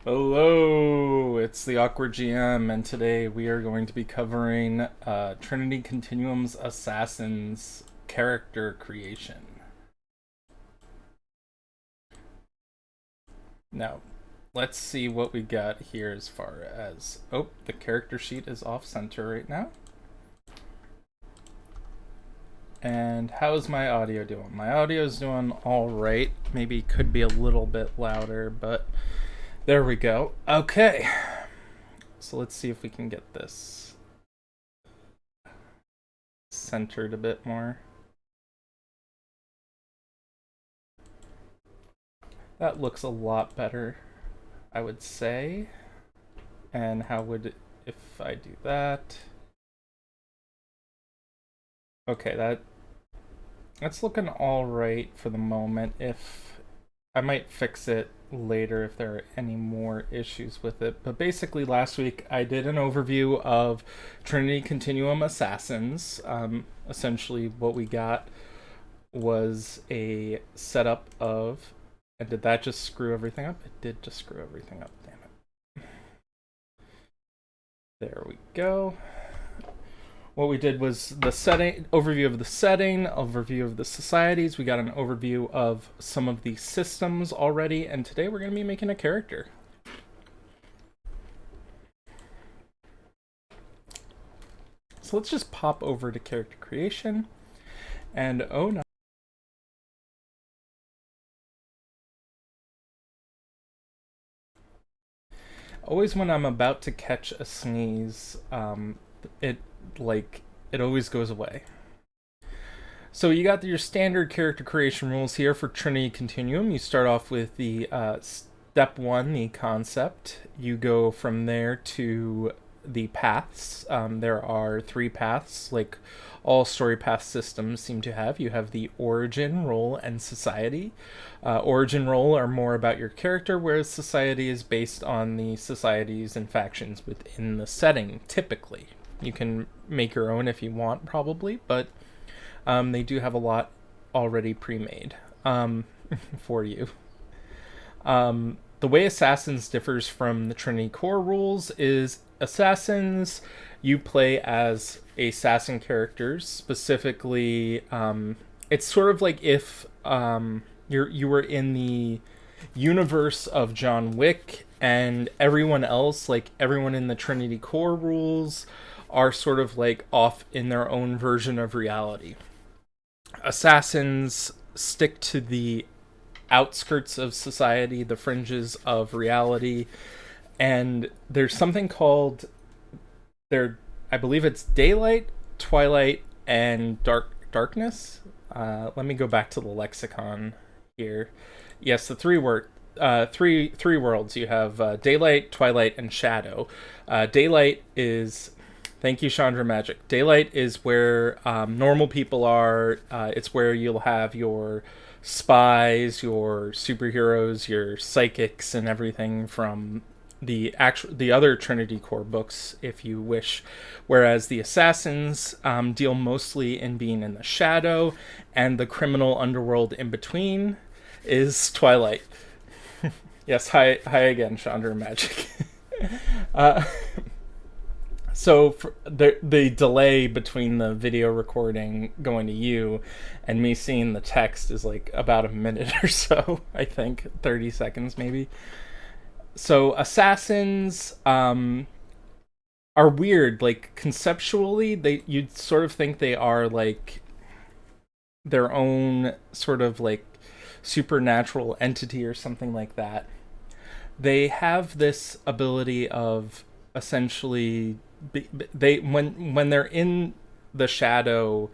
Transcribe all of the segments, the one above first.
Hello, it's the Awkward GM, and today we are going to be covering Trinity Continuum's Assassin's character creation. Now, let's see what we got here as far as... Oh, the character sheet is off-center right now. And how's my audio doing? My audio is doing alright. Maybe could be a little bit louder, but there we go. Okay. So let's see if we can get this centered a bit more. That looks a lot better, I would say. And how would if I do that? Okay, that's looking all right for the moment. If I might fix it later if there are any more issues with it. But basically, last week I did an overview of Trinity Continuum Assassins. Essentially, what we got was a setup of. And did that just screw everything up? It did just screw everything up, damn it. There we go. What we did was the setting, overview of the setting, overview of the societies. We got an overview of some of the systems already, and today we're going to be making a character. So let's just pop over to character creation, and oh no. Always when I'm about to catch a sneeze, it always goes away. So you got your standard character creation rules here for Trinity Continuum. You start off with the step one, the concept. You go from there to the paths. There are 3 paths, like all story path systems seem to have. You have the origin, role, and society. Origin role are more about your character, whereas society is based on the societies and factions within the setting, typically. You can make your own if you want, probably, but they do have a lot already pre-made for you. The way Assassins differs from the Trinity core rules is Assassins, you play as assassin characters. Specifically, it's sort of like if you were in the universe of John Wick, and everyone else, like everyone in the Trinity core rules, are sort of like off in their own version of reality. Assassins stick to the outskirts of society, the fringes of reality, and there's something called I believe it's daylight, twilight, and darkness. Let me go back to the lexicon here. Yes, the three worlds. You have daylight, twilight, and shadow. Daylight is, thank you, Chandra Magic. Daylight is where normal people are. It's where you'll have your spies, your superheroes, your psychics, and everything from the other Trinity core books, if you wish. Whereas the Assassins deal mostly in being in the shadow, and the criminal underworld in between is Twilight. Yes, hi again, Chandra Magic. So for the delay between the video recording going to you and me seeing the text is like about a minute or so, I think 30 seconds maybe. So Assassins are weird. Like conceptually, you'd sort of think they are like their own sort of like supernatural entity or something like that. They have this ability of essentially when they're in the shadow,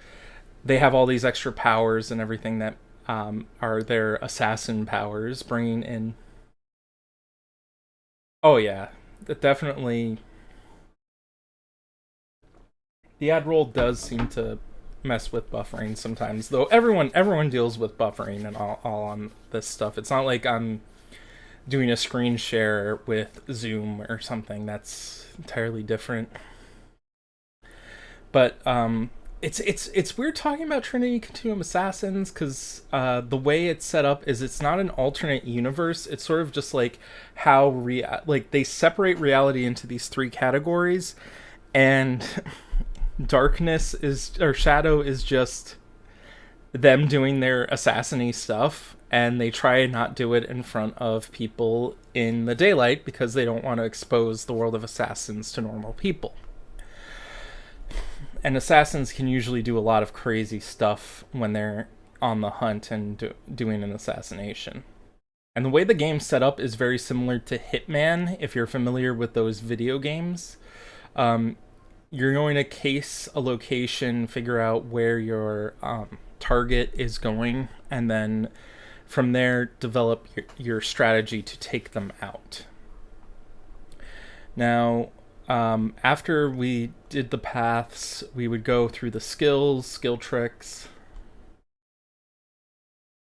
they have all these extra powers and everything that are their assassin powers, bringing in. Oh yeah, definitely. The ad roll does seem to mess with buffering sometimes, though everyone deals with buffering and all on this stuff. It's not like I'm doing a screen share with Zoom or something. That's entirely different. But It's weird talking about Trinity Continuum Assassins because the way it's set up is it's not an alternate universe. It's sort of just like how like they separate reality into these three categories, and darkness is or shadow is just them doing their assassiny stuff, and they try and not do it in front of people in the daylight because they don't want to expose the world of assassins to normal people. And assassins can usually do a lot of crazy stuff when they're on the hunt and doing an assassination. And the way the game's set up is very similar to Hitman, if you're familiar with those video games. You're going to case a location, figure out where your target is going, and then from there develop your strategy to take them out. Now, after we did the paths, we would go through the skill tricks.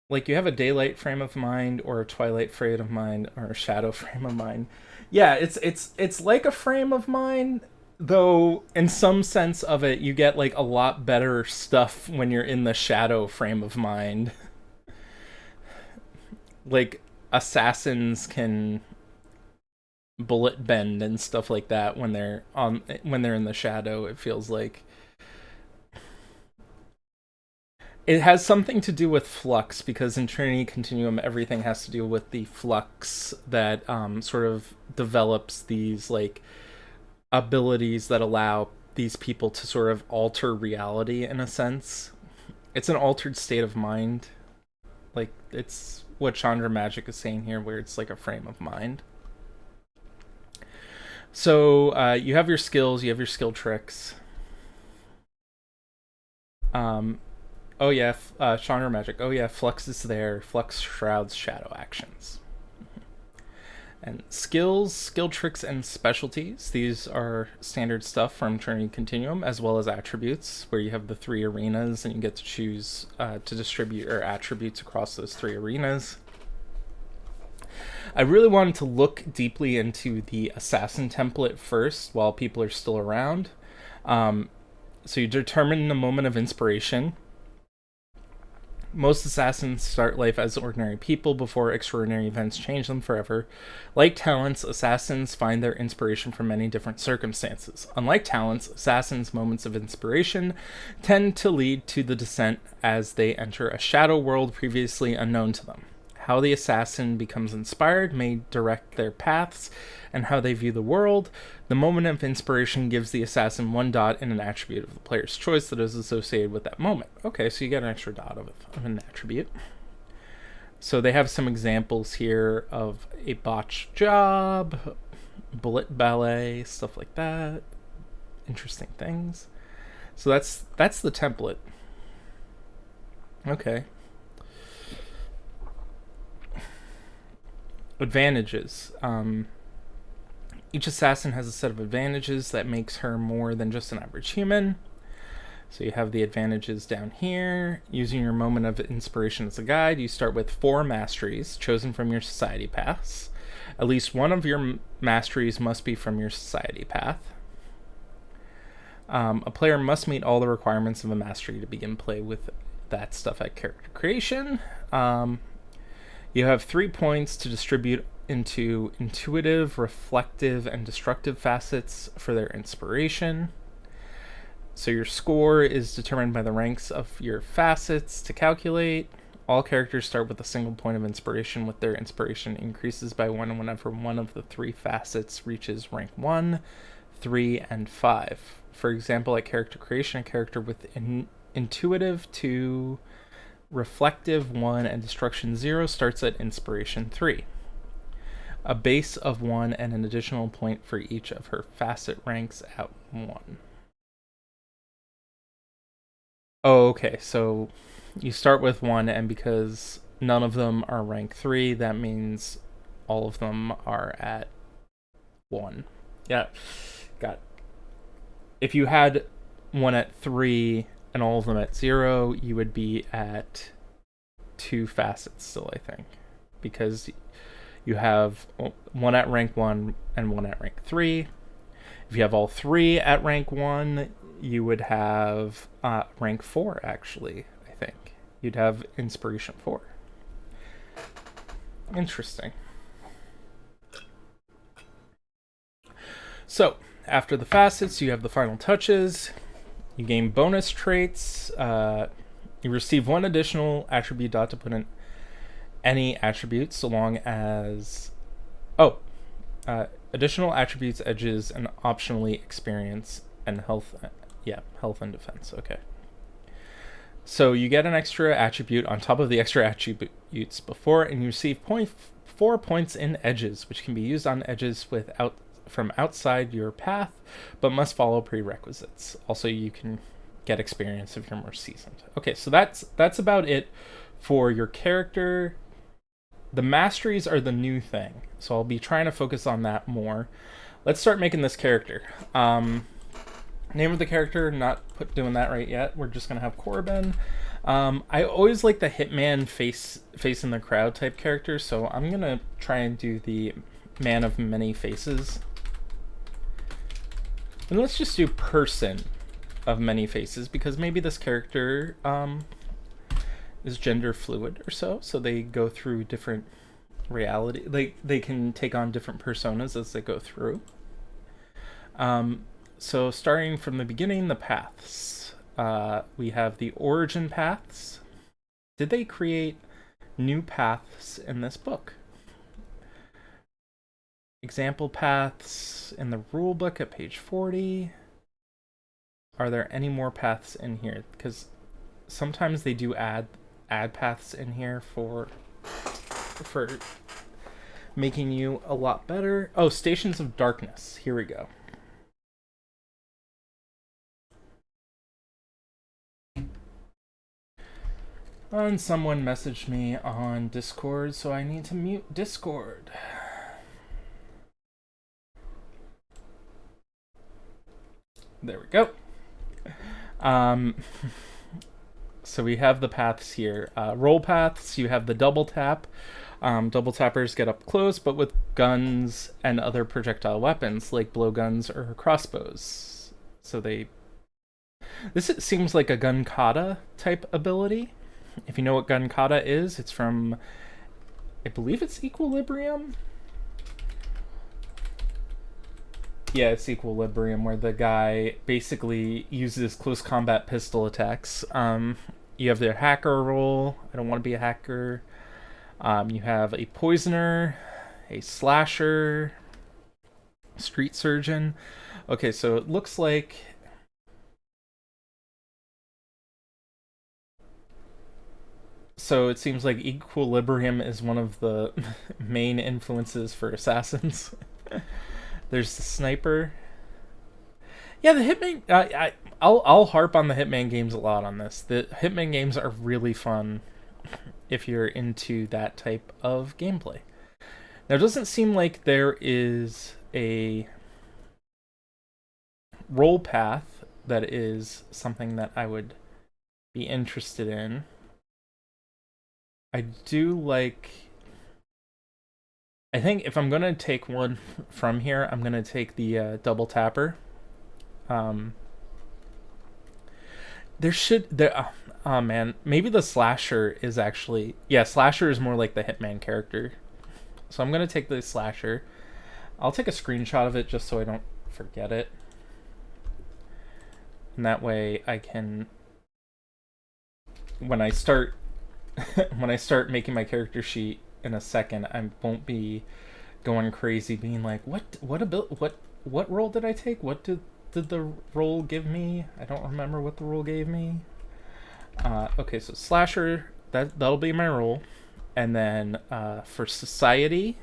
Like, you have a daylight frame of mind or a twilight frame of mind or a shadow frame of mind. Yeah, it's like a frame of mind, though in some sense of it you get like a lot better stuff when you're in the shadow frame of mind. Like, assassins can bullet bend and stuff like that when they're in the shadow. It feels like it has something to do with flux, because in Trinity Continuum everything has to do with the flux that sort of develops these like abilities that allow these people to sort of alter reality in a sense. It's an altered state of mind. Like, it's what Chandra Magic is saying here, where it's like a frame of mind. So you have your skills, you have your skill tricks. Oh yeah, Chandra Magic. Oh yeah, Flux is there. Flux shrouds shadow actions. And skills, skill tricks, and specialties. These are standard stuff from Trinity Continuum, as well as attributes, where you have the 3 arenas, and you get to choose to distribute your attributes across those 3 arenas. I really wanted to look deeply into the assassin template first while people are still around. So you determine the moment of inspiration. Most assassins start life as ordinary people before extraordinary events change them forever. Like talents, assassins find their inspiration from many different circumstances. Unlike talents, assassins' moments of inspiration tend to lead to the descent as they enter a shadow world previously unknown to them. How the assassin becomes inspired may direct their paths and how they view the world. The moment of inspiration gives the assassin 1 dot in an attribute of the player's choice that is associated with that moment. Okay, so you get an extra dot of an attribute. So they have some examples here of a botched job, bullet ballet, stuff like that. Interesting things. So that's the template. Okay. Advantages. Each assassin has a set of advantages that makes her more than just an average human. So you have the advantages down here. Using your moment of inspiration as a guide, you start with 4 masteries chosen from your society paths. At least one of your masteries must be from your society path. A player must meet all the requirements of a mastery to begin play with that stuff at character creation. You have 3 points to distribute into intuitive, reflective, and destructive facets for their inspiration. So your score is determined by the ranks of your facets to calculate. All characters start with a single point of inspiration, with their inspiration increases by 1 whenever one of the 3 facets reaches rank 1, 3, and 5. For example, at character creation, a character with intuitive 2, reflective 1, and destruction 0 starts at inspiration 3. A base of 1 and an additional point for each of her facet ranks at 1. Oh, okay, so you start with 1, and because none of them are rank 3, that means all of them are at 1. Yeah, got it. If you had 1 at 3 and all of them at 0, you would be at 2 facets still, I think. Because you have 1 at rank 1 and 1 at rank 3. If you have all 3 at rank 1, you would have rank 4, actually, I think. You'd have inspiration 4. Interesting. So, after the facets, you have the final touches. You gain bonus traits. You receive one additional attribute dot to put in any attributes, so long as... additional attributes, edges, and optionally experience and health. Yeah, health and defense. Okay. So you get an extra attribute on top of the extra attributes before, and you receive 4 points in edges, which can be used on edges from outside your path, but must follow prerequisites. Also, you can get experience if you're more seasoned. Okay, so that's about it for your character. The masteries are the new thing, so I'll be trying to focus on that more. Let's start making this character. Name of the character, not doing that right yet. We're just gonna have Corbin. I always like the hitman face in the crowd type character, so I'm gonna try and do the man of many faces. And let's just do person of many faces, because maybe this character is gender fluid or so they go through different reality. They can take on different personas as they go through. So starting from the beginning, the paths. We have the origin paths. Did they create new paths in this book? Example paths in the rule book at page 40. Are there any more paths in here? Because sometimes they do add paths in here for making you a lot better. Oh, Stations of Darkness. Here we go. And someone messaged me on Discord, so I need to mute Discord. There we go. So we have the paths here. Roll paths, you have the double tap. Double tappers get up close, but with guns and other projectile weapons, like blowguns or crossbows. So this seems like a gun kata type ability. If you know what gun kata is, it's from, I believe it's Equilibrium. Yeah, it's Equilibrium, where the guy basically uses close combat pistol attacks. You have the hacker roll. I don't want to be a hacker. You have a poisoner, a slasher, street surgeon. Okay, so it looks like... So it seems like Equilibrium is one of the main influences for assassins. There's the sniper. Yeah, the Hitman... I'll harp on the Hitman games a lot on this. The Hitman games are really fun if you're into that type of gameplay. Now, it doesn't seem like there is a roll path that is something that I would be interested in. I do like... I think if I'm going to take one from here, I'm going to take the double tapper. Oh man, maybe the slasher is actually... Yeah, slasher is more like the Hitman character. So I'm going to take the slasher. I'll take a screenshot of it just so I don't forget it. And that way I can... When I start making my character sheet in a second, I won't be going crazy being like, what role did I take? What did the roll give me? I don't remember what the roll gave me. Okay, so slasher, that'll be my roll. And then for society,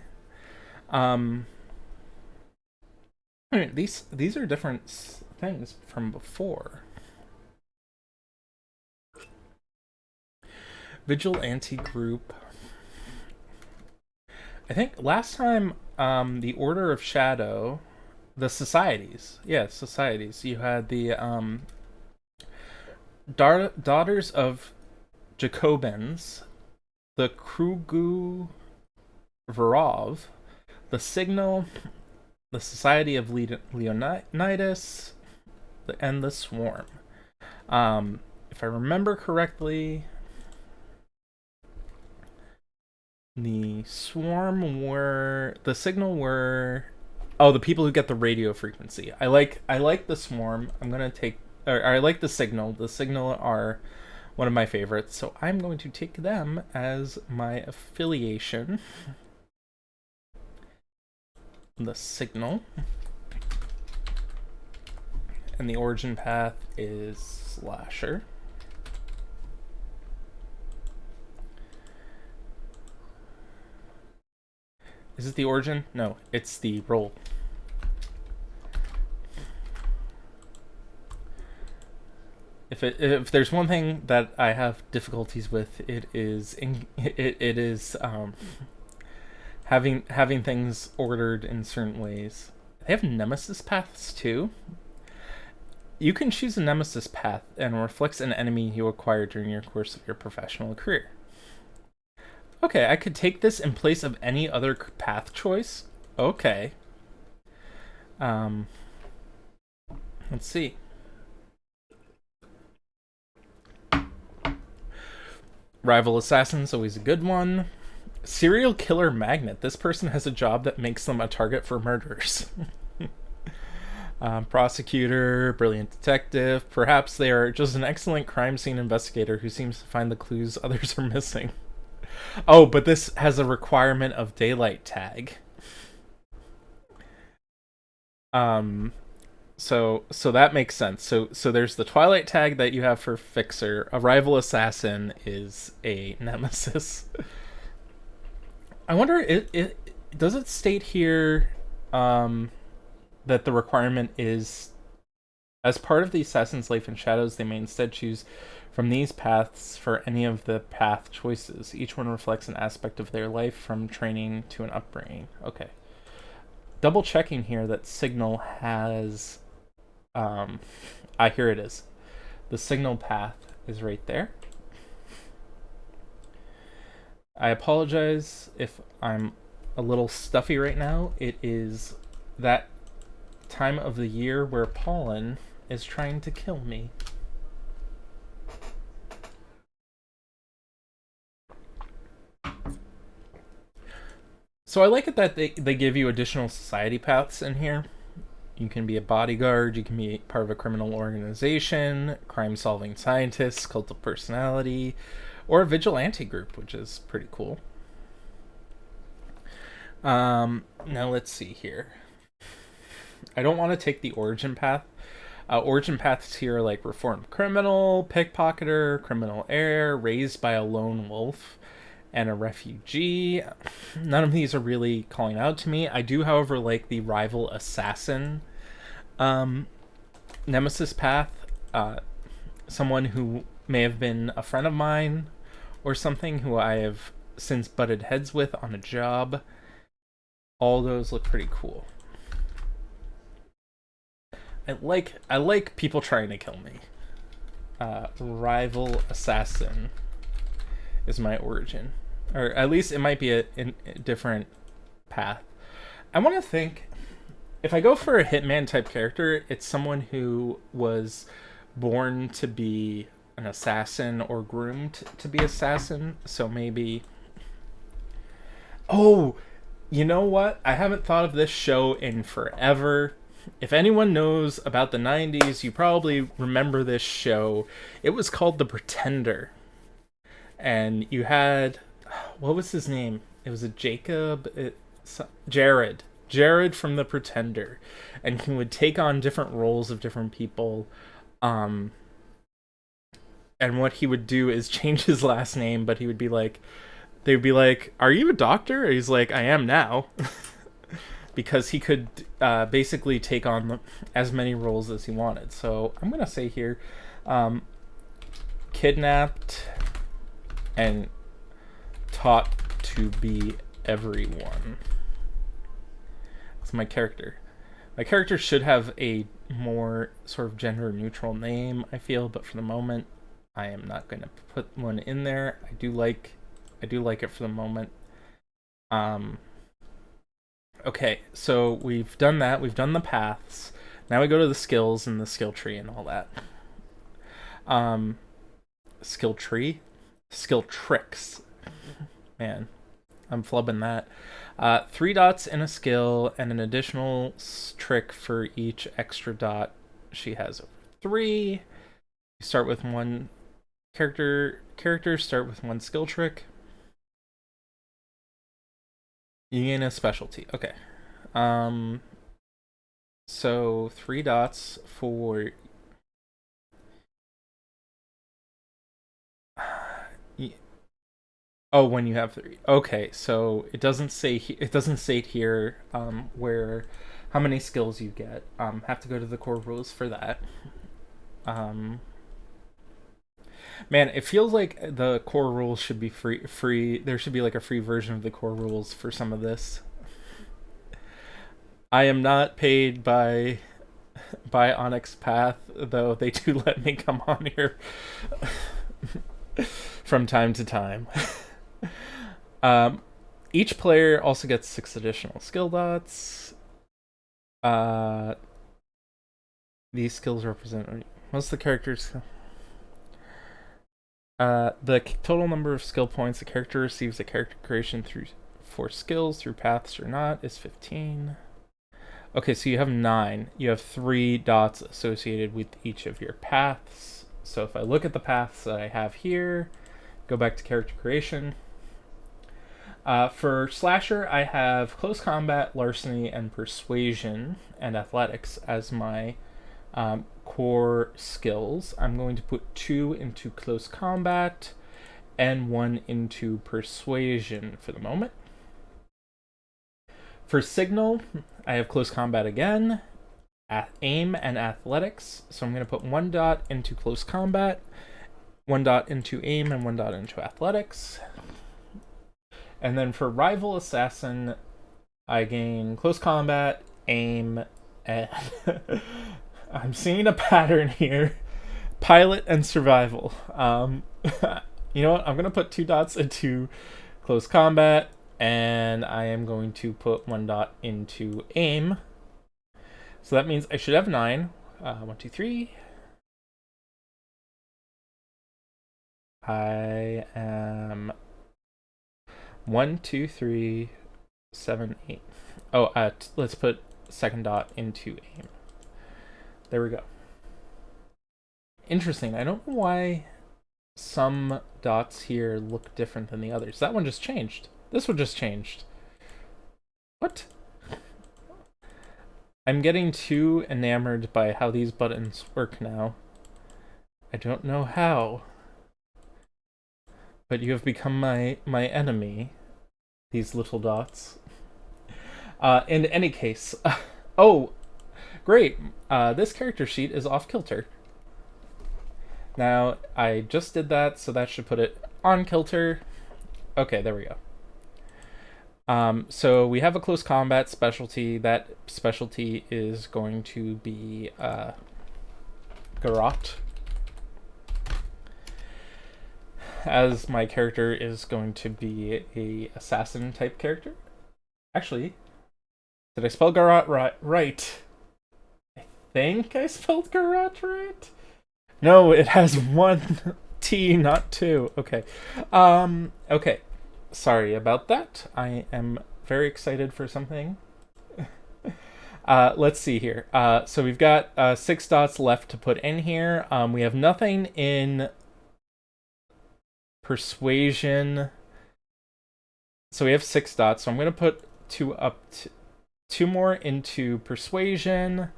these are different things from before. Vigilante group. I think last time, the Order of Shadow, the societies. Yeah, societies. You had the Daughters of Jacobins, the Krugu Verov, the Signal, the Society of Leonidas, and the Swarm. If I remember correctly, the Signal were the people who get the radio frequency. I like the Swarm. I like the Signal. The Signal are one of my favorites, so I'm going to take them as my affiliation. The Signal. And the origin path is Slasher. Is it the origin? No, it's the role. If there's one thing that I have difficulties with, it is having things ordered in certain ways. They have nemesis paths too. You can choose a nemesis path and reflects an enemy you acquire during your course of your professional career. Okay, I could take this in place of any other path choice. Okay. Let's see. Rival assassin's always a good one. Serial killer magnet. This person has a job that makes them a target for murders. Prosecutor, brilliant detective. Perhaps they are just an excellent crime scene investigator who seems to find the clues others are missing. Oh, but this has a requirement of daylight tag. So that makes sense. So there's the twilight tag that you have for Fixer. A rival assassin is a nemesis. I wonder, does it state here that the requirement is, as part of the assassin's life in shadows, they may instead choose from these paths for any of the path choices. Each one reflects an aspect of their life, from training to an upbringing. Okay. Double checking here that Signal has... here it is. The Signal path is right there. I apologize if I'm a little stuffy right now. It is that time of the year where pollen is trying to kill me. So I like it that they give you additional society paths in here. You can be a bodyguard, you can be part of a criminal organization, crime-solving scientist, cult of personality, or a vigilante group, which is pretty cool. Now let's see here. I don't want to take the origin path. Origin paths here are like reformed criminal, pickpocketer, criminal heir, raised by a lone wolf, and a refugee. None of these are really calling out to me. I do, however, like the rival assassin nemesis path. Someone who may have been a friend of mine or something who I have since butted heads with on a job. All those look pretty cool. I like people trying to kill me. Rival assassin is my origin, or at least it might be a different path. I want to think, if I go for a hitman type character, it's someone who was born to be an assassin or groomed to be assassin. So maybe, oh, you know what? I haven't thought of this show in forever. If anyone knows about the 90s, you probably remember this show. It was called The Pretender. And you had, what was his name? It was a Jared. Jared from The Pretender. And he would take on different roles of different people. And what he would do is change his last name, but he would be like, they would be like, "Are you a doctor?" And he's like, "I am now." Because he could basically take on as many roles as he wanted. So I'm going to say here, kidnapped and taught to be everyone. That's my character. My character should have a more sort of gender neutral name, I feel, but for the moment, I am not going to put one in there. I do like it for the moment. Okay, so we've done that. We've done the paths. Now we go to the skills and the skill tree and all that. Skill tree? Skill tricks. Man, I'm flubbing that. 3 dots in a skill and an additional trick for each extra dot she has over 3. You start with one characters start with 1 skill trick. You gain a specialty. Okay. So 3 dots for oh, when you have 3. Okay, so it doesn't say here where how many skills you get. Have to go to the core rules for that. Man, it feels like the core rules should be free. There should be like a free version of the core rules for some of this. I am not paid by Onyx Path, though they do let me come on here from time to time. Each player also gets 6 additional skill dots. These skills represent most of the characters. The total number of skill points a character receives at character creation for skills through paths or not is 15. Okay, so you have 9. You have 3 dots associated with each of your paths. So if I look at the paths that I have here, go back to character creation. For Slasher, I have Close Combat, Larceny, and Persuasion, and Athletics as my core skills. I'm going to put 2 into Close Combat and 1 into Persuasion for the moment. For Signal, I have Close Combat again, Aim, and Athletics. So I'm going to put 1 dot into Close Combat, 1 dot into Aim, and 1 dot into Athletics. And then for Rival Assassin, I gain Close Combat, Aim, and I'm seeing a pattern here. Pilot and Survival. You know what? I'm going to put 2 dots into Close Combat, and I am going to put 1 dot into Aim. So that means I should have 9. 1, 2, 3. I am 1, 2, 3, 7, 8. Oh, let's put 2nd dot into Aim. There we go. Interesting. I don't know why some dots here look different than the others. That one just changed. This one just changed. What? I'm getting too enamored by how these buttons work now. I don't know how. But you have become my enemy. These little dots. In any case. Oh, great. This character sheet is off kilter. Now, I just did that, so that should put it on kilter. Okay, there we go. So we have a Close Combat specialty. That specialty is going to be Garrote, as my character is going to be a assassin type character. Actually, did I spell Garrote right? I think I spelled Garrote right. No, it has 1 T, not 2. Okay. Okay. Sorry about that. I am very excited for something. Let's see here. So we've got 6 dots left to put in here. We have nothing in Persuasion. So we have 6 dots. So I'm going to put 2 more into Persuasion.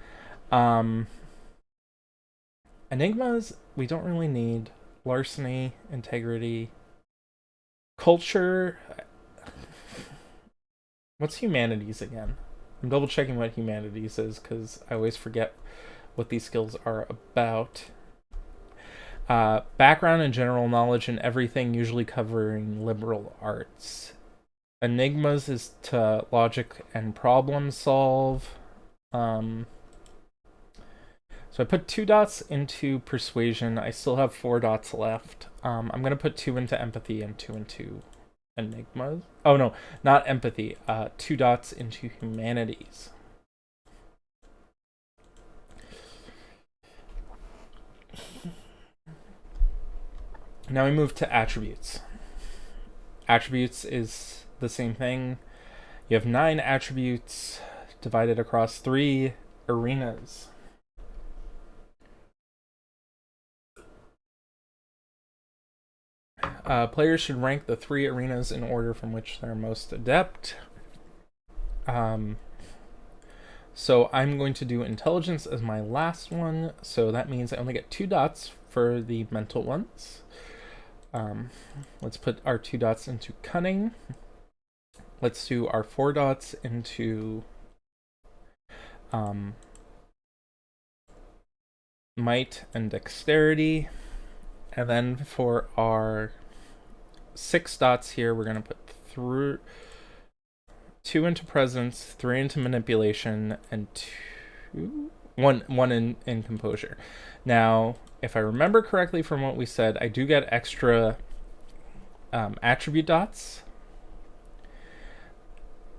Enigmas, we don't really need. Larceny, Integrity. Culture. What's Humanities again? I'm double checking what Humanities is because I always forget what these skills are about. Background and general knowledge and everything, usually covering liberal arts. Enigmas is to logic and problem solve. So I put 2 dots into Persuasion. I still have 4 dots left. I'm going to put 2 into Empathy and 2 into Enigmas. Oh, no, not Empathy. 2 dots into Humanities. Now we move to attributes. Attributes is the same thing. You have 9 attributes divided across 3 arenas. Players should rank the 3 arenas in order from which they're most adept. So I'm going to do intelligence as my last one. So that means I only get 2 dots for the mental ones. Let's put our 2 dots into cunning. Let's do our 4 dots into might and dexterity. And then for our 6 dots here, we're going to put 2 into presence, 3 into manipulation, and 1 in composure. Now, if I remember correctly from what we said, I do get extra attribute dots.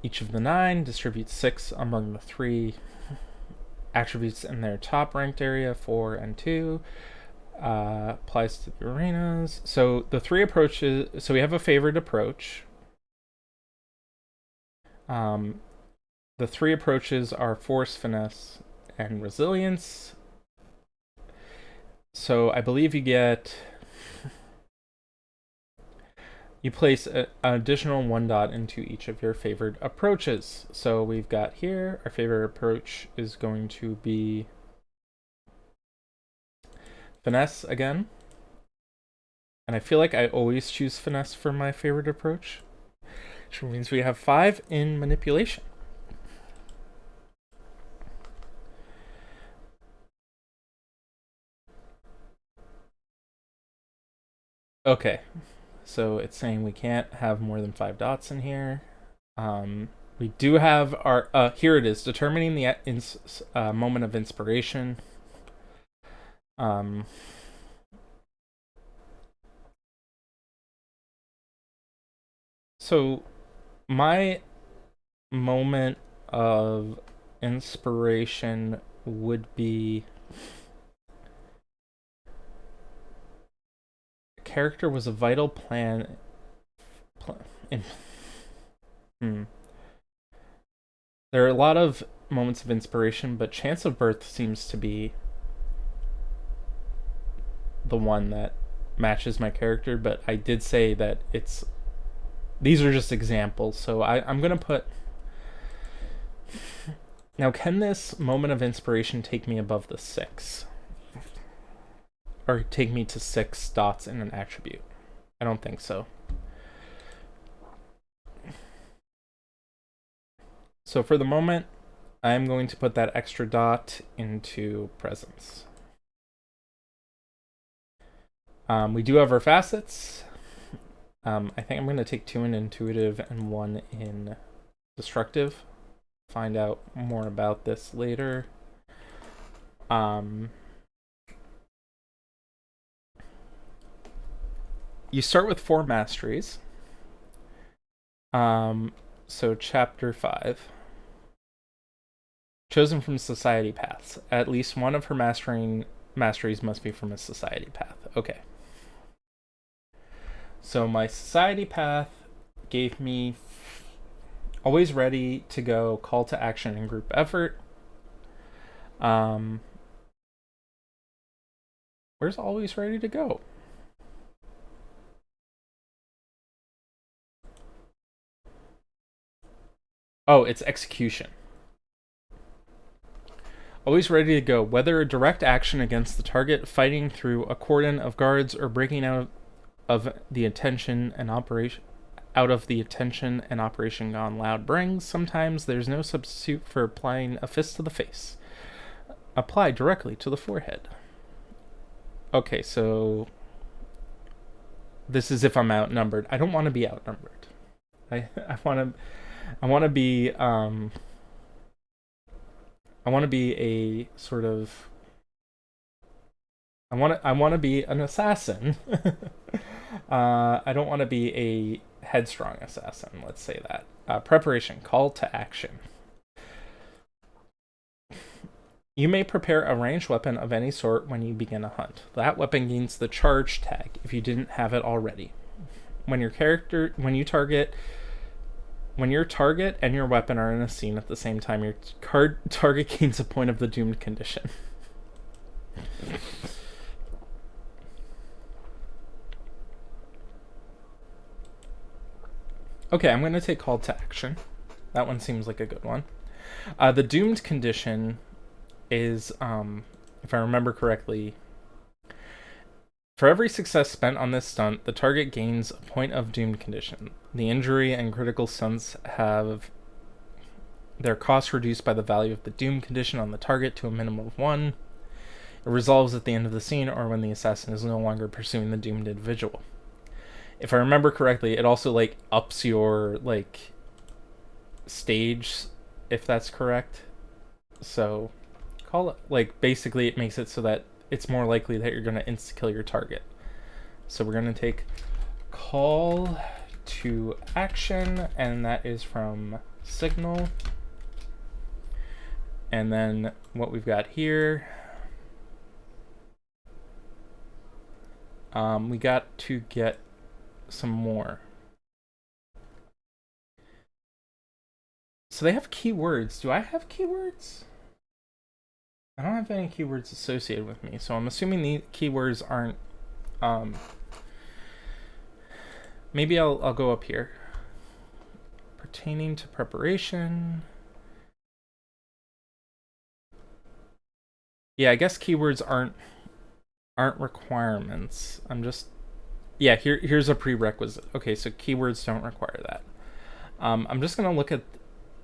Each of the 9 distributes 6 among the 3 attributes in their top ranked area, 4 and 2. Applies to the arenas. So the 3 approaches, so we have a favored approach. The 3 approaches are force, finesse, and resilience. So I believe you place an additional 1 dot into each of your favored approaches. So we've got here, our favorite approach is going to be finesse again. And I feel like I always choose finesse for my favorite approach, which means we have 5 in manipulation. Okay, so it's saying we can't have more than 5 dots in here. We do have our, here it is, determining the moment of inspiration. So my moment of inspiration would be character was a vital plan There are a lot of moments of inspiration, but chance of birth seems to be the one that matches my character. But I did say that these are just examples, so I'm gonna put. Now, can this moment of inspiration take me above the 6? Or take me to 6 dots in an attribute? I don't think so. So for the moment, I'm going to put that extra dot into presence. We do have our facets. I think I'm going to take 2 in intuitive and 1 in destructive. Find out more about this later. You start with 4 masteries. So chapter 5. Chosen from society paths. At least one of her masteries must be from a society path. Okay. So my society path gave me always ready to go, call to action, and group effort. Where's always ready to go? Oh, it's execution. Always ready to go, whether a direct action against the target, fighting through a cordon of guards, or breaking out of the attention and operation gone loud brings. Sometimes there's no substitute for applying a fist to the face. Apply directly to the forehead. Okay, so this is if I'm outnumbered. I don't want to be outnumbered. I want to be a sort of I want to be an assassin. I don't want to be a headstrong assassin, let's say that. Preparation, call to action. You may prepare a ranged weapon of any sort when you begin a hunt. That weapon gains the charge tag if you didn't have it already. When your target and your weapon are in a scene at the same time, your target gains a point of the doomed condition. Okay, I'm going to take call to action. That one seems like a good one. The doomed condition is, if I remember correctly, for every success spent on this stunt, the target gains a point of doomed condition. The injury and critical stunts have their cost reduced by the value of the doomed condition on the target to a minimum of 1. It resolves at the end of the scene or when the assassin is no longer pursuing the doomed individual. If I remember correctly, it also like ups your like stage, if that's correct. So call it like basically it makes it so that it's more likely that you're going to insta-kill your target. So we're going to take call to action, and that is from Signal. And then what we've got here, we got to get some more. So they have keywords. Do I have keywords? I don't have any keywords associated with me, so I'm assuming the keywords aren't. Maybe I'll go up here. Pertaining to preparation. Yeah, I guess keywords aren't requirements. Yeah, here's a prerequisite. Okay, so keywords don't require that. I'm just gonna look at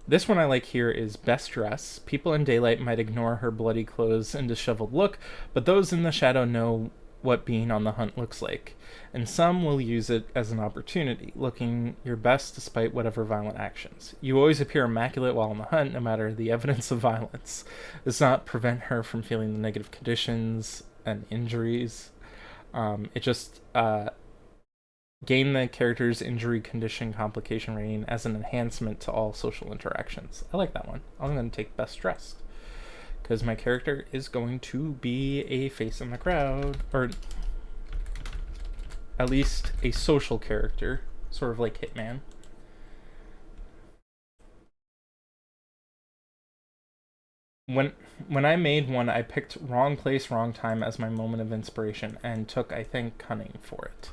this one. I like here is best dress. People in daylight might ignore her bloody clothes and disheveled look, but those in the shadow know what being on the hunt looks like, and some will use it as an opportunity, looking your best despite whatever violent actions. You always appear immaculate while on the hunt, no matter the evidence of violence. Does not prevent her from feeling the negative conditions and injuries. It just gain the character's injury condition complication rating as an enhancement to all social interactions. I like that one. I'm going to take best dressed, because my character is going to be a face in the crowd, or at least a social character, sort of like Hitman. When I made one, I picked wrong place, wrong time as my moment of inspiration, and took, I think, cunning for it.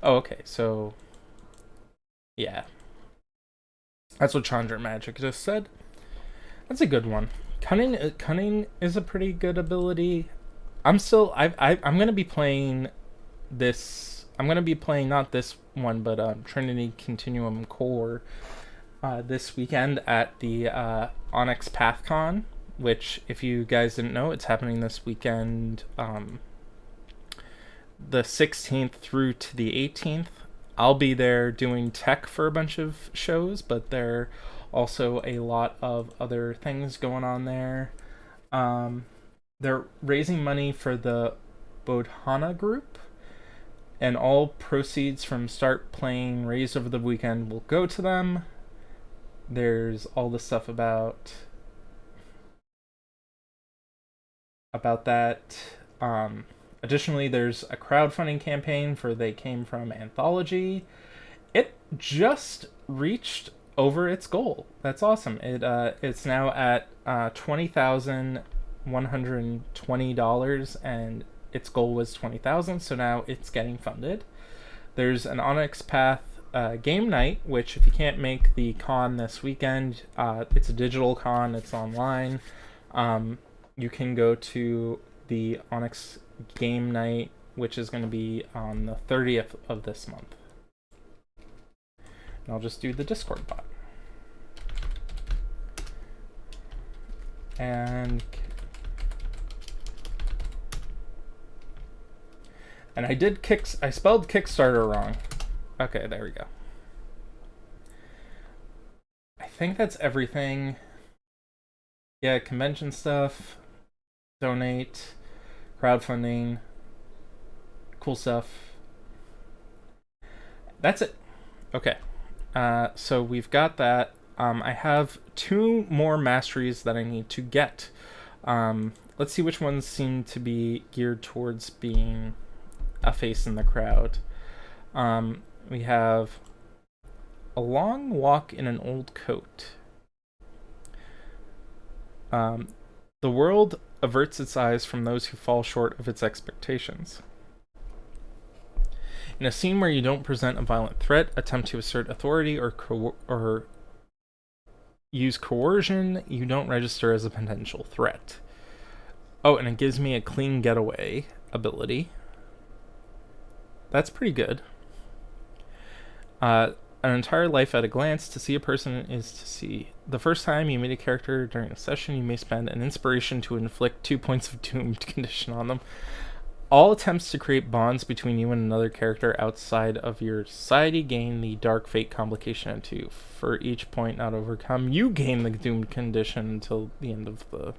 Oh, okay, so yeah, that's what Chandra Magic just said. That's a good one. Cunning is a pretty good ability. I'm gonna be playing this. I'm gonna be playing not this one, but Trinity Continuum Core this weekend at the Onyx PathCon, which, if you guys didn't know, it's happening this weekend, the 16th through to the 18th. I'll be there doing tech for a bunch of shows, but there are also a lot of other things going on there. They're raising money for the Bodhana group, and all proceeds from Start Playing raised over the weekend will go to them. There's all the stuff about that. Additionally, there's a crowdfunding campaign for They Came From Anthology. It just reached over its goal. That's awesome. It's now at $20,120, and its goal was $20,000, so now it's getting funded. There's an Onyx Path game night, which, if you can't make the con this weekend, it's a digital con, it's online. You can go to the Onyx game night, which is going to be on the 30th of this month. And I'll just do the Discord bot. And I spelled Kickstarter wrong. Okay, there we go. I think that's everything. Yeah, convention stuff, donate, crowdfunding, cool stuff. That's it. Okay. So we've got that. I have 2 more masteries that I need to get. Let's see which ones seem to be geared towards being a face in the crowd. We have a long walk in an old coat. The world averts its eyes from those who fall short of its expectations. In a scene where you don't present a violent threat, attempt to assert authority, or use coercion, you don't register as a potential threat. Oh, and it gives me a clean getaway ability. That's pretty good. An entire life at a glance. To see a person is to see. The first time you meet a character during a session, you may spend an inspiration to inflict 2 points of doomed condition on them. All attempts to create bonds between you and another character outside of your society gain the Dark Fate complication at 2. For each point not overcome, you gain the doomed condition until the end of the...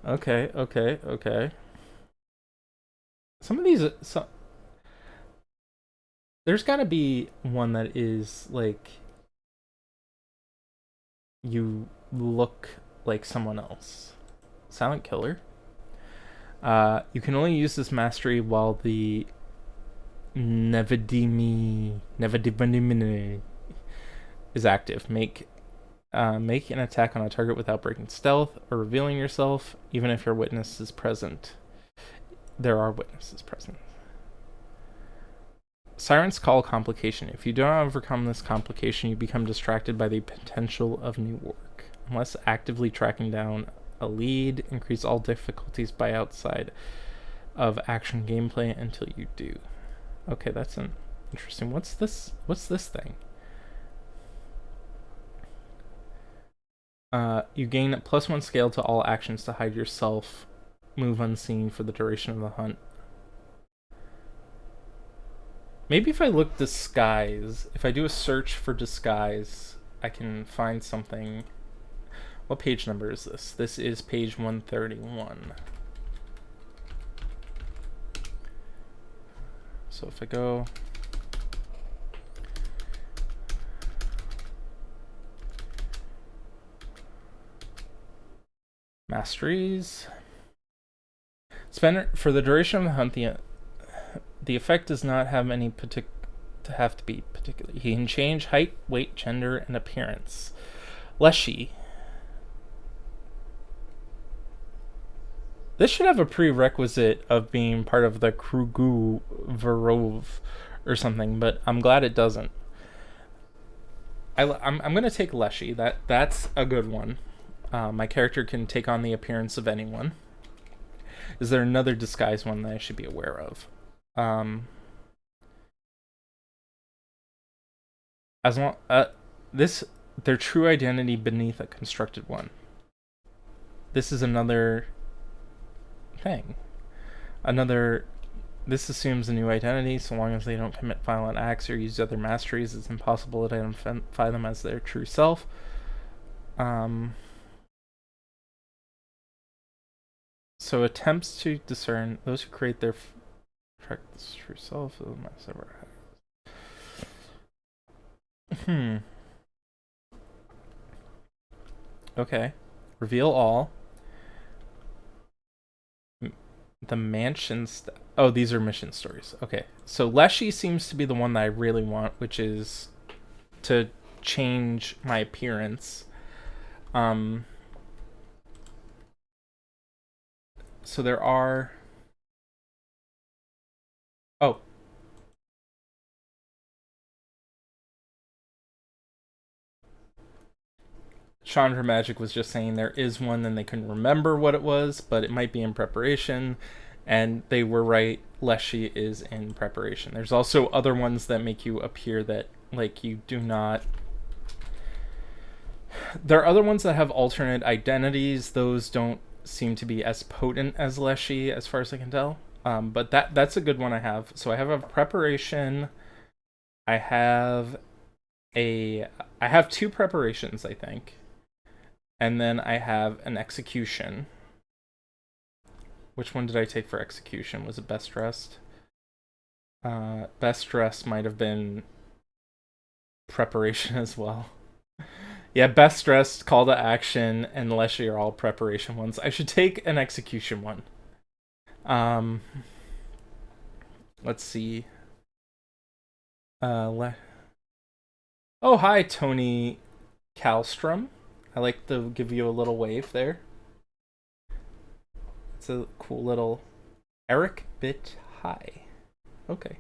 Okay. Some of these... There's gotta be one that is, like... You look like someone else. Silent Killer. You can only use this mastery while the Nevedimi is active. Make an attack on a target without breaking stealth or revealing yourself, even if your witness is present. There are witnesses present. Siren's Call complication. If you don't overcome this complication, you become distracted by the potential of new work. Unless actively tracking down a lead, increase all difficulties by outside of action gameplay until you do. Okay, that's an interesting. What's this thing? You gain +1 scale to all actions to hide yourself. Move unseen for the duration of the hunt. Maybe if I look disguise, if I do a search for disguise, I can find something. What page number is this? This is page 131. So if I go... Masteries. Spend for the duration of the hunt, the effect does not have any have to be particular. He can change height, weight, gender, and appearance. Leshy. This should have a prerequisite of being part of the Krugu Verov or something, but I'm glad it doesn't. I'm gonna take Leshy. That's a good one. My character can take on the appearance of anyone. Is there another disguise one that I should be aware of? As long their true identity beneath a constructed one. This is another thing. This assumes a new identity. So long as they don't commit violent acts or use other masteries, it's impossible to identify them as their true self. So attempts to discern those who create their true self. Okay. Reveal all. The mansions. Oh, these are mission stories. Okay. So Leshy seems to be the one that I really want, which is to change my appearance. So there are... Oh. Chandra Magic was just saying there is one and they couldn't remember what it was, but it might be in preparation. And they were right. Leshy is in preparation. There's also other ones that make you appear that, like, you do not... There are other ones that have alternate identities. Those don't seem to be as potent as Leshy, as far as I can tell. But that's a good one I have. So I have a preparation. I have 2 preparations, I think. And then I have an execution. Which one did I take for execution? Was it best dressed? Best dressed might have been preparation as well. Yeah, best dressed, call to action, unless you're all preparation ones. I should take an execution one. Um, let's see. Oh, hi, Tony Kalstrom. I like to give you a little wave there. It's a cool little Eric bit high. Okay.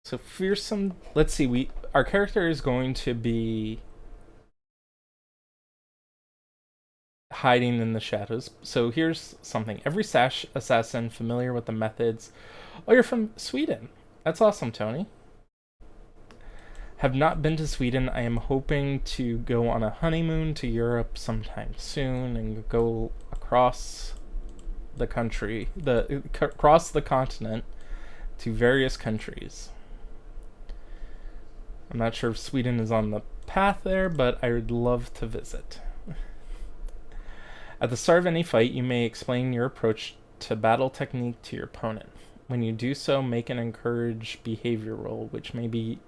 So fearsome. Let's see. Our character is going to be hiding in the shadows. So here's something. Every assassin familiar with the methods. Oh, you're from Sweden. That's awesome, Tony. Have not been to Sweden. I am hoping to go on a honeymoon to Europe sometime soon and go across the country, across the continent to various countries. I'm not sure if Sweden is on the path there, but I would love to visit. At the start of any fight, you may explain your approach to battle technique to your opponent. When you do so, make an encourage behavior roll, which may be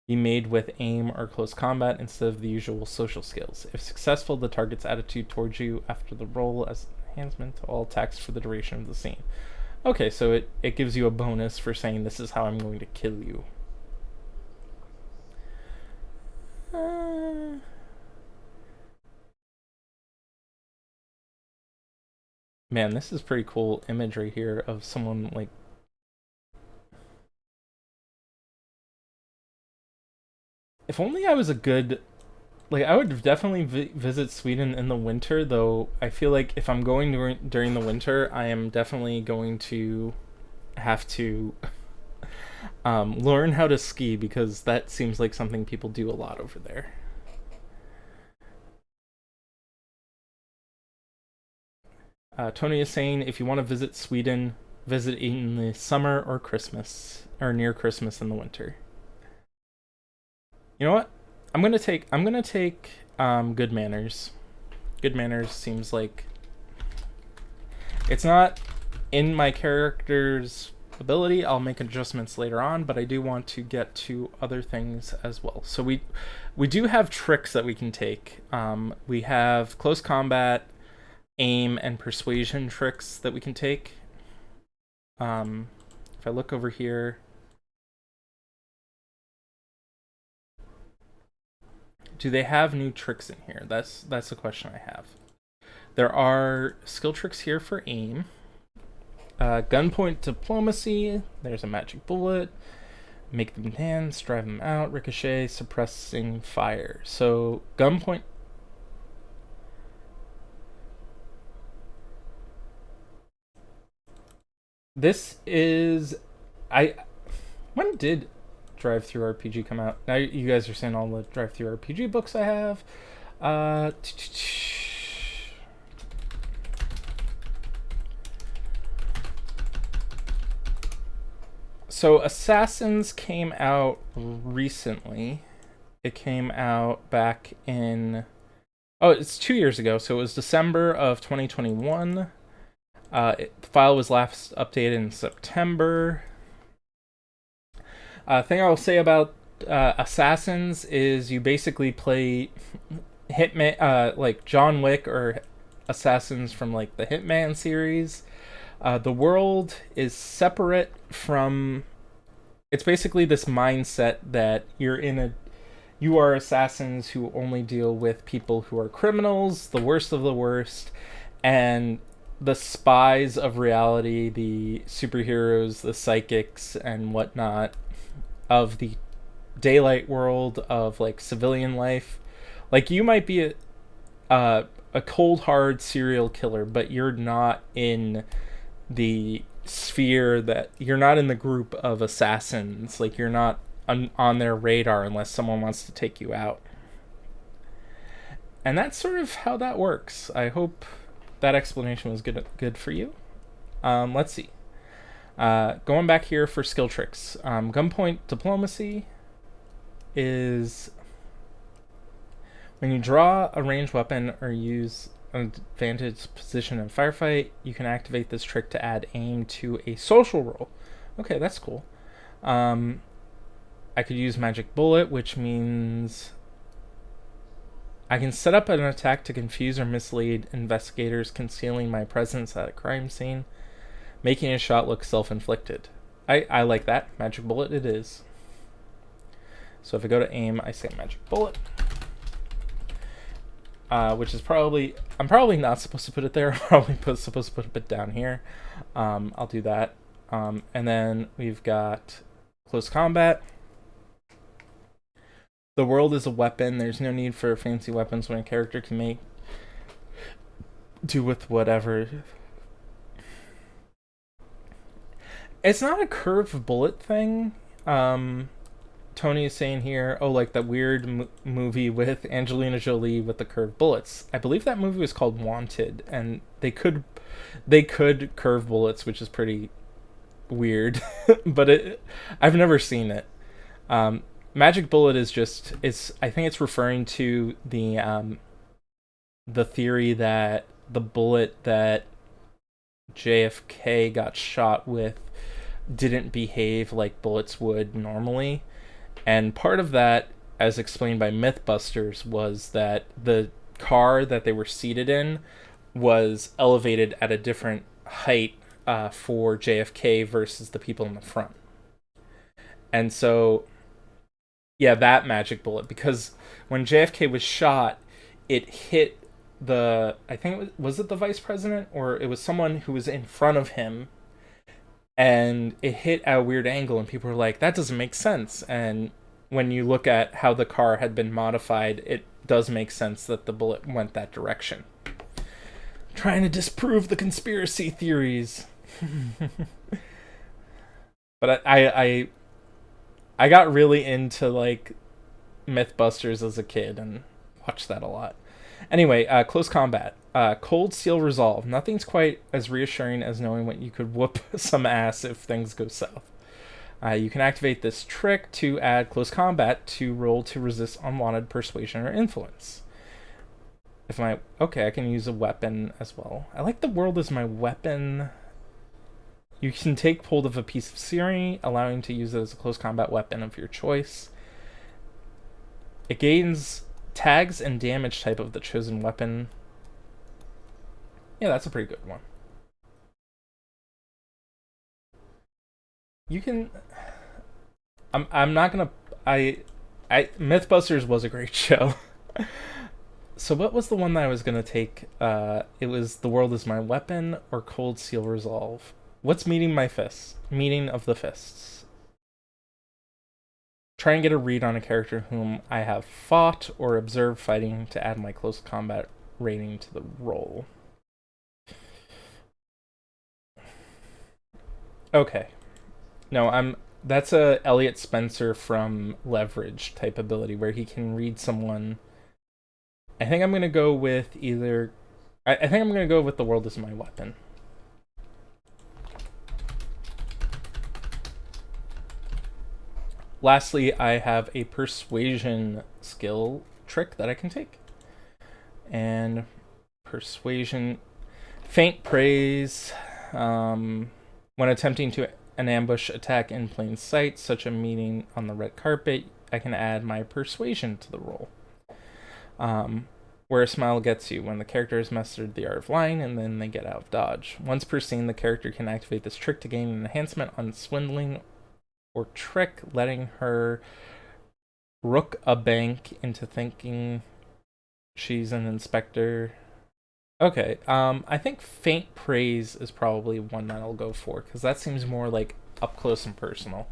made with aim or close combat instead of the usual social skills. If successful, the target's attitude towards you after the roll as enhancement to all attacks for the duration of the scene. Okay, so it gives you a bonus for saying this is how I'm going to kill you. Man, this is pretty cool imagery here of someone like... If only I was a good... Like, I would definitely visit Sweden in the winter, though I feel like if I'm going during the winter, I am definitely going to have to learn how to ski, because that seems like something people do a lot over there. Tony is saying if you want to visit Sweden, visit in the summer or Christmas, or near Christmas in the winter. You know what? I'm gonna take good manners. Good manners seems like it's not in my character's ability. I'll make adjustments later on, but I do want to get to other things as well. So we do have tricks that we can take. We have close combat, aim, and persuasion tricks that we can take. If I look over here, do they have new tricks in here? That's the question I have. There are skill tricks here for aim. Gunpoint diplomacy. There's a magic bullet. Make them dance, drive them out, ricochet, suppressing fire. So gunpoint. This is... When did Drive-Through RPG come out? Now you guys are saying all the Drive-Through RPG books I have. So Assassins came out recently. It came out back in... Oh, it's 2 years ago. So it was December of 2021. The file was last updated in September. Thing I will say about Assassins is you basically play Hitman, like John Wick or Assassins from like the Hitman series. The world is separate from... It's basically this mindset that you are assassins who only deal with people who are criminals, the worst of the worst, and the spies of reality, the superheroes, the psychics, and whatnot of the daylight world of like civilian life. Like you might be a cold hard serial killer, but you're not in the sphere that you're not in the group of assassins. Like you're not on their radar unless someone wants to take you out. And that's sort of how that works. I hope that explanation was good for you. Let's see. Going back here for skill tricks. Gunpoint diplomacy is when you draw a ranged weapon or use an advantage position in a firefight, you can activate this trick to add aim to a social roll. Okay, that's cool. I could use Magic Bullet, which means I can set up an attack to confuse or mislead investigators, concealing my presence at a crime scene, making a shot look self-inflicted. I like that. Magic Bullet it is. So if I go to aim, I say Magic Bullet. Which is probably... I'm probably not supposed to put it there. I'm probably supposed to put it down here. I'll do that. And then we've got Close Combat. The world is a weapon. There's no need for fancy weapons when a character can do with whatever. It's not a curved bullet thing. Tony is saying here, oh, like that weird movie with Angelina Jolie with the curved bullets. I believe that movie was called Wanted, and they could curve bullets, which is pretty weird. But I've never seen it. Magic Bullet is just I think it's referring to the theory that the bullet that JFK got shot with didn't behave like bullets would normally. And part of that, as explained by Mythbusters, was that the car that they were seated in was elevated at a different height for JFK versus the people in the front. And so, yeah, that Magic Bullet, because when JFK was shot, it hit I think was it the vice president, or it was someone who was in front of him, and it hit at a weird angle, and people were like, that doesn't make sense. And when you look at how the car had been modified, it does make sense that the bullet went that direction. Trying to disprove the conspiracy theories. But I got really into like Mythbusters as a kid and watched that a lot. Anyway, Close Combat. Cold Steel Resolve. Nothing's quite as reassuring as knowing when you could whoop some ass if things go south. You can activate this trick to add Close Combat to roll to resist unwanted persuasion or influence. Okay, I can use a weapon as well. I like the world as my weapon. You can take hold of a piece of scenery, allowing you to use it as a close combat weapon of your choice. It gains tags and damage type of the chosen weapon. Yeah, that's a pretty good one. You can... I'm not gonna... Mythbusters was a great show. So what was the one that I was gonna take? It was The World Is My Weapon or Cold Steel Resolve. What's Meeting My Fists? Meeting of the Fists. Try and get a read on a character whom I have fought or observed fighting to add my close combat rating to the roll. Okay. No, that's a Elliot Spencer from Leverage type ability where he can read someone. I think I'm gonna go with either. I think I'm gonna go with The World Is My Weapon. Lastly, I have a persuasion skill trick that I can take. And persuasion, faint praise. When attempting an ambush attack in plain sight, such a meeting on the red carpet, I can add my persuasion to the roll. Where a smile gets you when the character has mastered the art of lying and then they get out of dodge. Once per scene, the character can activate this trick to gain an enhancement on swindling or trick, letting her rook a bank into thinking she's an inspector. Okay, I think faint praise is probably one that I'll go for, because that seems more like up close and personal.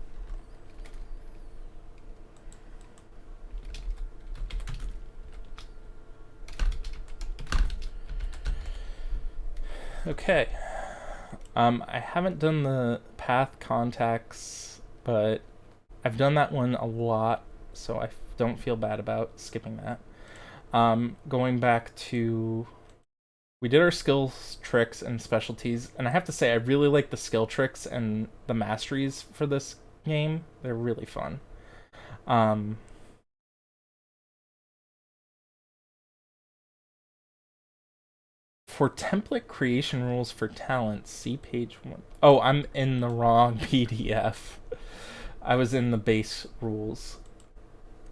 Okay. I haven't done the path contacts, but I've done that one a lot, so I don't feel bad about skipping that. Going back to... We did our skills, tricks, and specialties, and I have to say I really like the skill tricks and the masteries for this game. They're really fun. For template creation rules for talent, see page 1. Oh, I'm in the wrong PDF. I was in the base rules.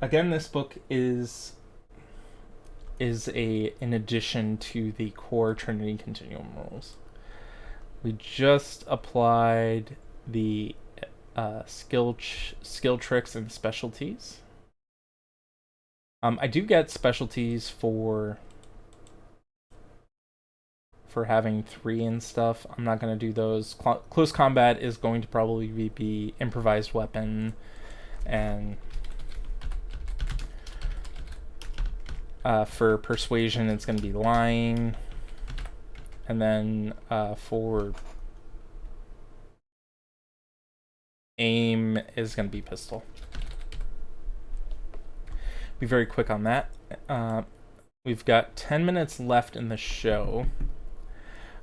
Again, this book is an addition to the core Trinity Continuum rules. We just applied the skill tricks and specialties. I do get specialties for having 3 and stuff. I'm not going to do those. Close combat is going to probably be improvised weapon, and for persuasion it's going to be lying, and then for aim is going to be pistol. Be very quick on that. We've got 10 minutes left in the show.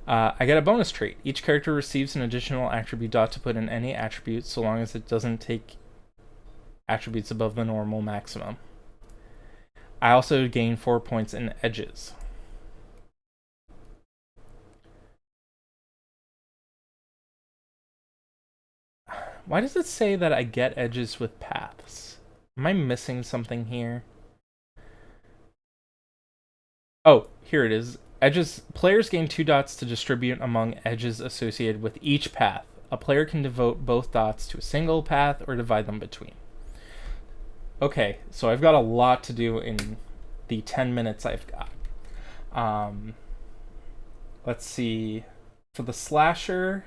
I get a bonus trait. Each character receives an additional attribute dot to put in any attribute, so long as it doesn't take attributes above the normal maximum. I also gain 4 points in edges. Why does it say that I get edges with paths? Am I missing something here? Oh, here it is. Edges. Players gain 2 dots to distribute among edges associated with each path. A player can devote both dots to a single path or divide them between. Okay, so I've got a lot to do in the 10 minutes I've got. Let's see. For the slasher,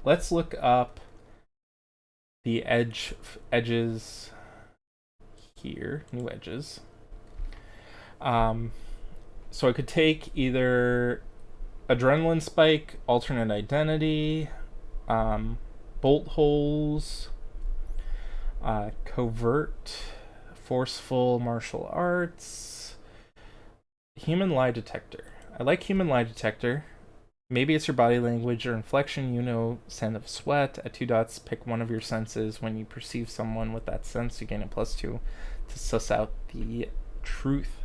let's look up the edges here. New edges. So I could take either adrenaline spike, alternate identity, bolt holes, covert, forceful martial arts, human lie detector. I like human lie detector. Maybe it's your body language or inflection, scent of sweat. At 2 dots, pick one of your senses. When you perceive someone with that sense, you gain a +2 to suss out the truth.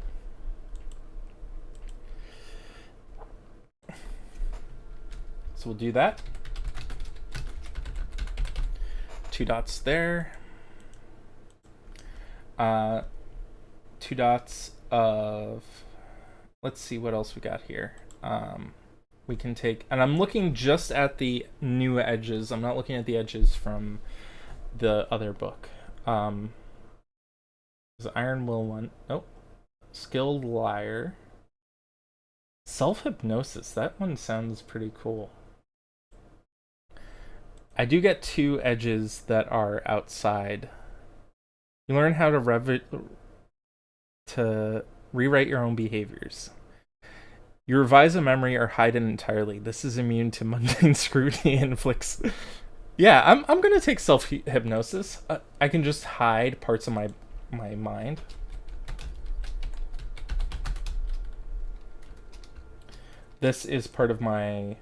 So we'll do that. 2 dots there. 2 dots of... Let's see what else we got here. We can take... And I'm looking just at the new edges. I'm not looking at the edges from the other book. Is Iron Will one? Nope. Skilled Liar. Self-hypnosis. That one sounds pretty cool. I do get 2 edges that are outside. You learn how to rewrite your own behaviors. You revise a memory or hide it entirely. This is immune to mundane scrutiny and inflicts... Yeah, I'm gonna take self-hypnosis. I can just hide parts of my mind. This is part of my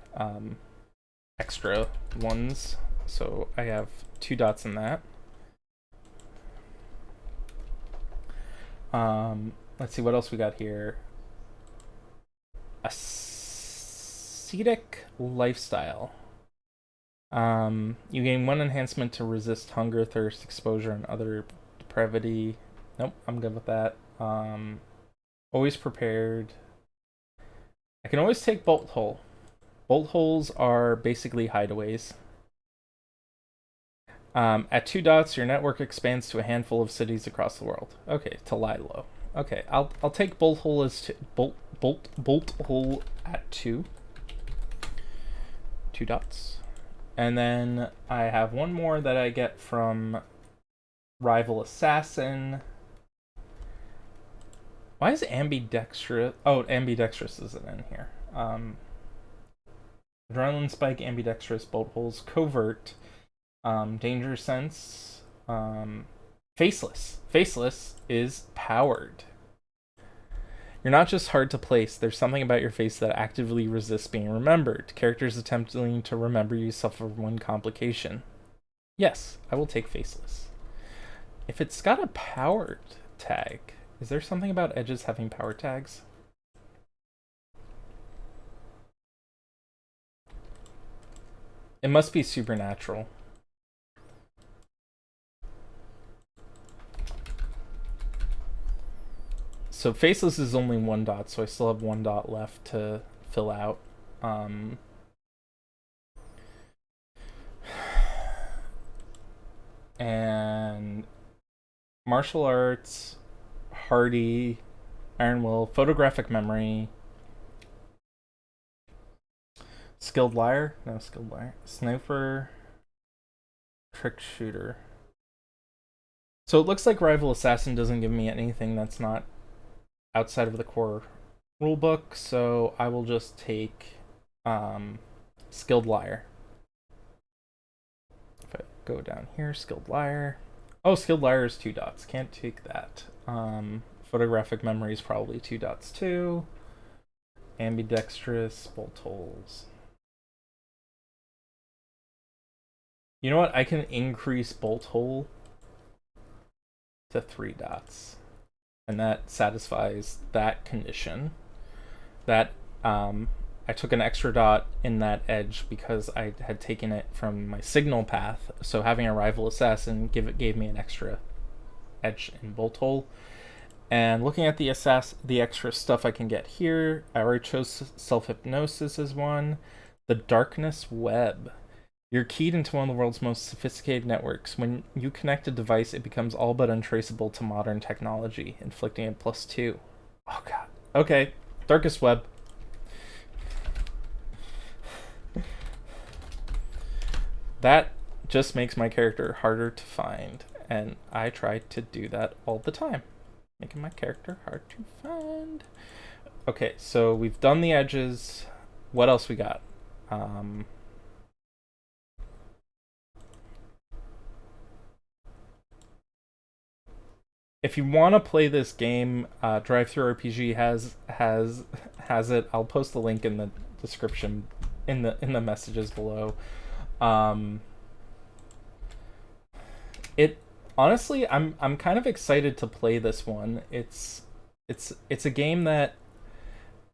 extra ones, so I have 2 dots in that. Let's see what else we got here. Ascetic lifestyle. You gain 1 enhancement to resist hunger, thirst, exposure, and other depravity. Nope, I'm good with that. Always prepared. I can always take bolt hole. Bolt holes are basically hideaways. At 2 dots, your network expands to a handful of cities across the world. Okay, to lie low. Okay, I'll take bolt hole as bolt hole at 2. 2 dots. And then I have one more that I get from Rival Assassin. Why is ambidextrous? Oh, ambidextrous isn't in here. Adrenaline spike, ambidextrous, bolt holes, covert, danger sense, faceless. Faceless is powered. You're not just hard to place. There's something about your face that actively resists being remembered. Characters attempting to remember you suffer one complication. Yes, I will take faceless. If it's got a powered tag, is there something about edges having power tags? It must be supernatural. So Faceless is only 1 dot, so I still have 1 dot left to fill out. And martial arts, hardy, iron will, photographic memory, skilled liar, no skilled liar, sniper, trick shooter. So it looks like rival assassin doesn't give me anything that's not outside of the core rulebook, so I will just take skilled liar. If I go down here, skilled liar. Oh, skilled liar is 2 dots. Can't take that. Photographic memory is probably 2 dots too. Ambidextrous, bolt holes. You know what? I can increase bolt hole to 3 dots. And that satisfies that condition. That I took an extra dot in that edge because I had taken it from my signal path. So having a rival assassin gave me an extra edge in bolt hole. And looking at the extra stuff I can get here, I already chose self-hypnosis as one. The darkness web. You're keyed into one of the world's most sophisticated networks. When you connect a device, it becomes all but untraceable to modern technology, inflicting a +2. Oh god. Okay, darkest web. That just makes my character harder to find, and I try to do that all the time, making my character hard to find. Okay, so we've done the edges. What else we got? If you want to play this game, Drive-Thru RPG has it. I'll post the link in the description, in the messages below. It honestly, I'm kind of excited to play this one. It's a game that,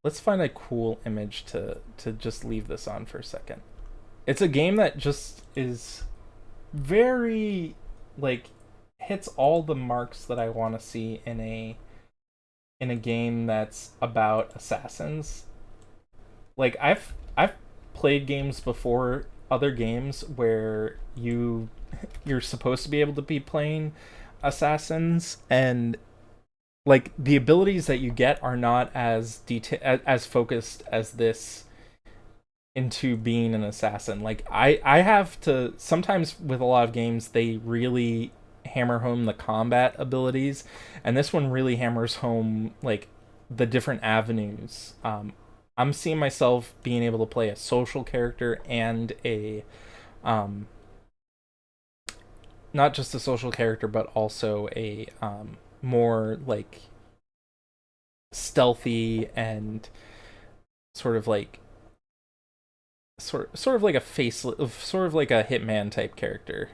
let's find a cool image to just leave this on for a second. It's a game that just is very, like, hits all the marks that I want to see in a game that's about assassins. Like, I've played games before, other games where you're supposed to be able to be playing assassins, and like the abilities that you get are not as as focused as this into being an assassin. Like I have to, sometimes with a lot of games they really hammer home the combat abilities, and this one really hammers home like the different avenues. I'm seeing myself being able to play a social character and a not just a social character, but also a more like stealthy and sort of like sort of like a sort of like a hitman type character.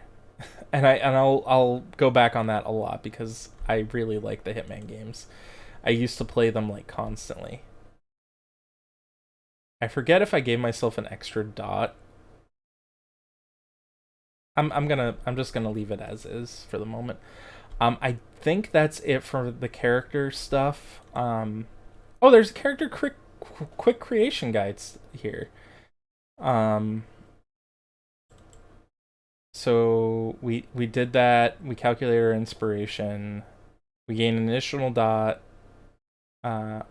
And I'll go back on that a lot because I really like the Hitman games. I used to play them like constantly. I forget if I gave myself an extra dot. I'm just gonna leave it as is for the moment. I think that's it for the character stuff. Oh, there's character quick creation guides here. So we did that. We calculated our inspiration. We gain an additional dot.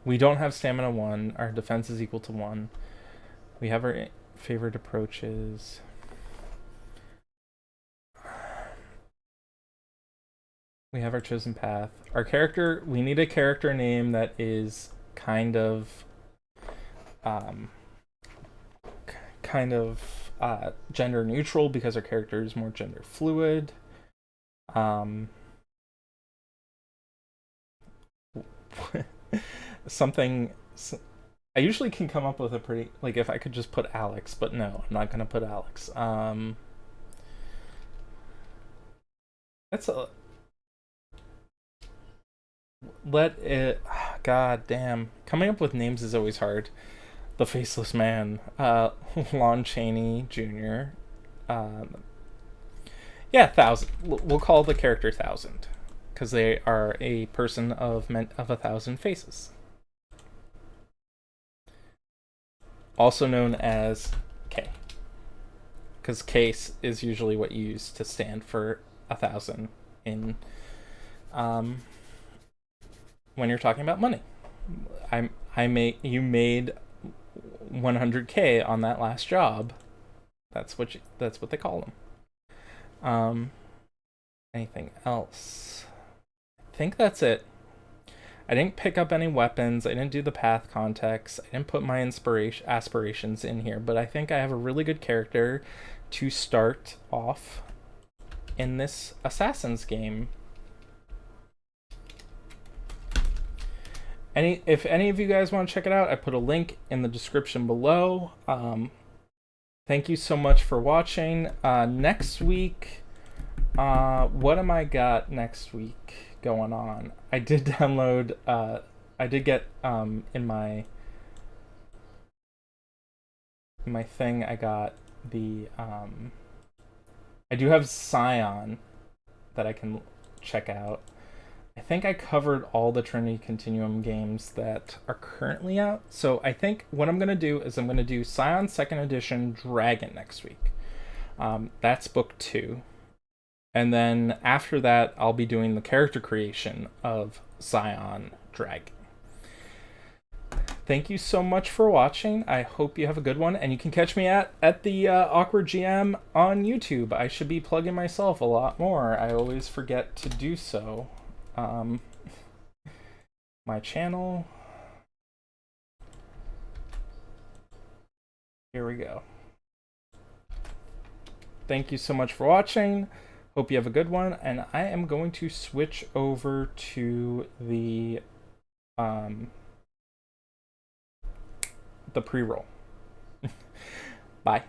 We don't have stamina 1. Our defense is equal to 1. We have our favorite approaches. We have our chosen path. Our character, we need a character name that is kind of gender neutral, because our character is more gender fluid. Something, I usually can come up with a pretty, like, if I could just put Alex, but no, I'm not gonna put Alex. That's a, let it, god damn, coming up with names is always hard. The Faceless Man, Lon Chaney Jr. Yeah, 1000. We'll call the character 1000 because they are a person of 1,000 faces. Also known as K, because case is usually what you use to stand for 1,000 in when you're talking about money. You made 100K on that last job. That's what they call them. Anything else? I think that's it. I didn't pick up any weapons. I didn't do the path context. I didn't put my aspirations in here, but I think I have a really good character to start off in this Assassin's game. If any of you guys want to check it out, I put a link in the description below. Thank you so much for watching. Next week, what am I got next week going on? I did download, I did get in my thing, I got the I do have Scion that I can check out. I think I covered all the Trinity Continuum games that are currently out. So I think what I'm going to do is I'm going to do Scion 2nd Edition Dragon next week. That's book 2. And then after that, I'll be doing the character creation of Scion Dragon. Thank you so much for watching. I hope you have a good one. And you can catch me at the Awkward GM on YouTube. I should be plugging myself a lot more. I always forget to do so. My channel. Here we go. Thank you so much for watching. Hope you have a good one. And I am going to switch over to the pre-roll. Bye.